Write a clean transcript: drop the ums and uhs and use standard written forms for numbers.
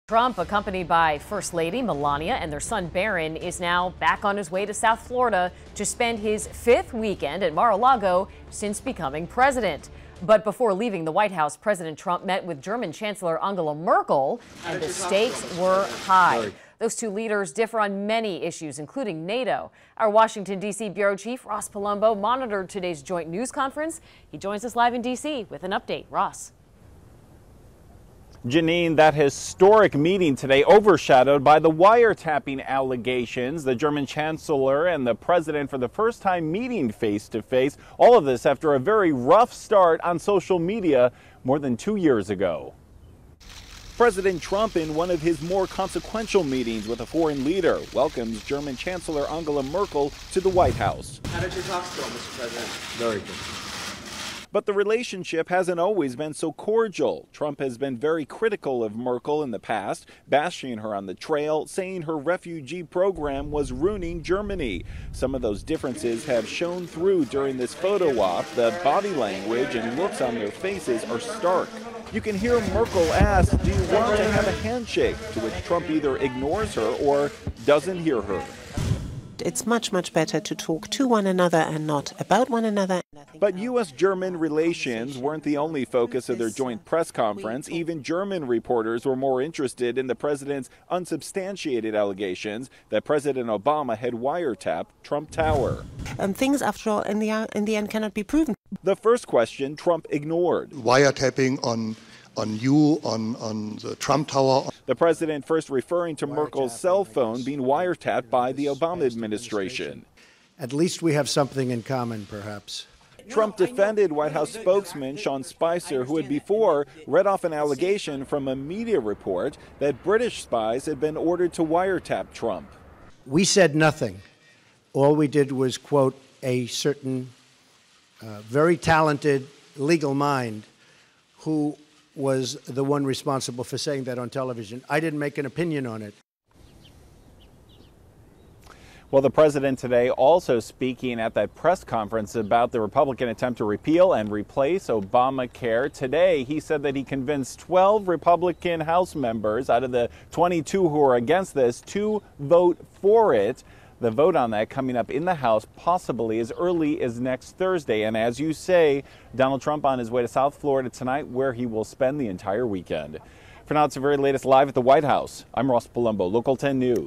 Trump, accompanied by First Lady Melania and their son Barron, is now back on his way to South Florida to spend his fifth weekend at Mar-a-Lago since becoming president. But before leaving the White House, President Trump met with German Chancellor Angela Merkel, and the stakes were high. Those two leaders differ on many issues, including NATO. Our Washington, D.C. Bureau Chief Ross Palumbo monitored today's joint news conference. He joins us live in D.C. with an update. Ross. Janine, that historic meeting today overshadowed by the wiretapping allegations. The German Chancellor and the President for the first time meeting face to face. All of this after a very rough start on social media more than 2 years ago. President Trump, in one of his more consequential meetings with a foreign leader, welcomes German Chancellor Angela Merkel to the White House. How did your talks go, Mr. President? Very good. But the relationship hasn't always been so cordial. Trump has been very critical of Merkel in the past, bashing her on the trail, saying her refugee program was ruining Germany. Some of those differences have shown through during this photo op. The body language and looks on their faces are stark. You can hear Merkel ask, "Do you want to have a handshake?" To which Trump either ignores her or doesn't hear her. It's much, much better to talk to one another and not about one another. But U.S.-German relations weren't the only focus of their joint press conference. Even German reporters were more interested in the president's unsubstantiated allegations that President Obama had wiretapped Trump Tower. Things, after all, in the end cannot be proven. The first question Trump ignored. Wiretapping on the Trump Tower. The president first referring to Merkel's cell phone being wiretapped by the Obama administration. At least we have something in common, perhaps. Trump defended White House spokesman Sean Spicer, who had before read off an allegation from a media report that British spies had been ordered to wiretap Trump. We said nothing. All we did was quote a certain very talented legal mind who was the one responsible for saying that on television. I didn't make an opinion on it. Well, the president today also speaking at that press conference about the Republican attempt to repeal and replace Obamacare. Today, he said that he convinced 12 Republican House members out of the 22 who are against this to vote for it. The vote on that coming up in the House possibly as early as next Thursday. And as you say, Donald Trump on his way to South Florida tonight, where he will spend the entire weekend. For now, it's the very latest live at the White House. I'm Ross Palumbo, Local 10 News.